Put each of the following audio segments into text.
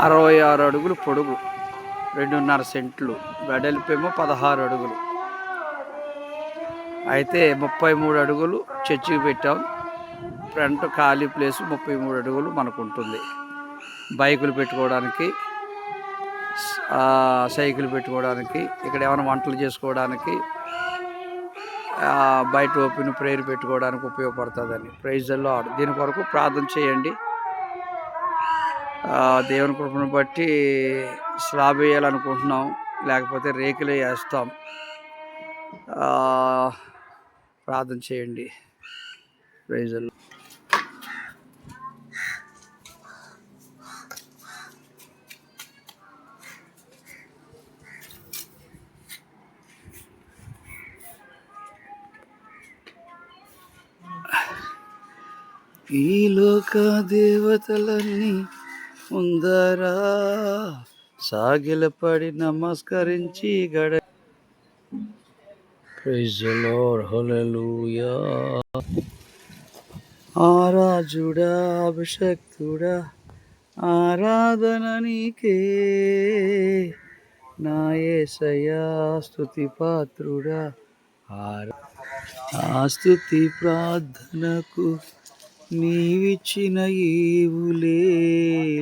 66 అడుగులు పొడుగు, 2.5 సెంట్లు, వెడల్పేమో 16 అడుగులు. అయితే 33 అడుగులు చర్చికి పెట్టాం. ఫ్రంట్ ఖాళీ ప్లేసు 33 అడుగులు మనకు ఉంటుంది. బైకులు పెట్టుకోవడానికి, సైకిల్ పెట్టుకోవడానికి, ఇక్కడ ఏమైనా వంటలు చేసుకోవడానికి, బయట ఓపెన్ ప్రేయర్ పెట్టుకోవడానికి ఉపయోగపడుతుందని. Praise the Lord. దీని కొరకు ప్రార్థన చేయండి. దేవుని కృపను బట్టి స్లాబ్ వేయాలనుకుంటున్నాం, లేకపోతే రేకులే వేస్తాం. ప్రార్థన చేయండి. Praise the Lord. ఈ లోక దేవతలన్నీ ముందరా సాగిలపడి నమస్కరించి ప్రైజ్ ది లార్డ్. హల్లెలూయా. ఆరాజుడా, అభిషక్తుడా, ఆరాధన నీకే, నా యేసయ్యా స్తుతి పాత్రుడా. ఆ స్తుతి ప్రార్థనకు నీవిచ్చిన ఈవులే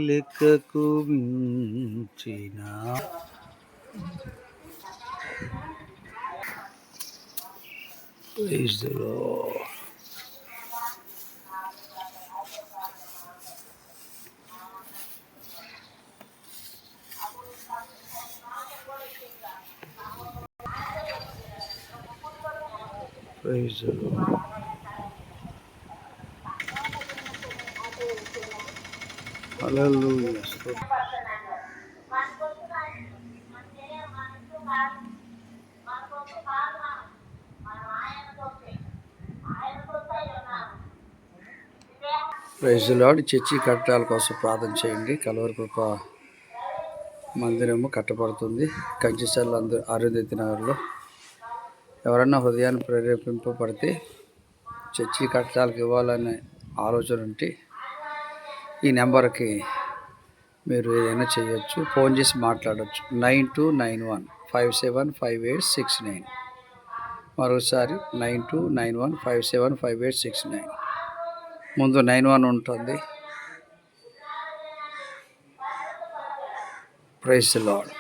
లెక్కకు మించిన. Praise the lord. Praise the lord. Hallelujah. Praise the lord. Church కట్టడాల కోసం ప్రార్థన చేయండి. కలవరి కృప మందిరము కట్టబడుతుంది కంచిచర్ల అరుంధతి నగర్లో. ఎవరన్నా హృదయాన్ని ప్రేరేపింపబడితే చర్చి కట్టడాలకు ఇవ్వాలనే ఆలోచన ఉంటే ఈ నెంబర్కి మీరు ఏదైనా చేయొచ్చు. ఫోన్ చేసి మాట్లాడవచ్చు. 9291575869. మరోసారి 9291575869. ముందు 91 ఉంటుంది. Praise the lord.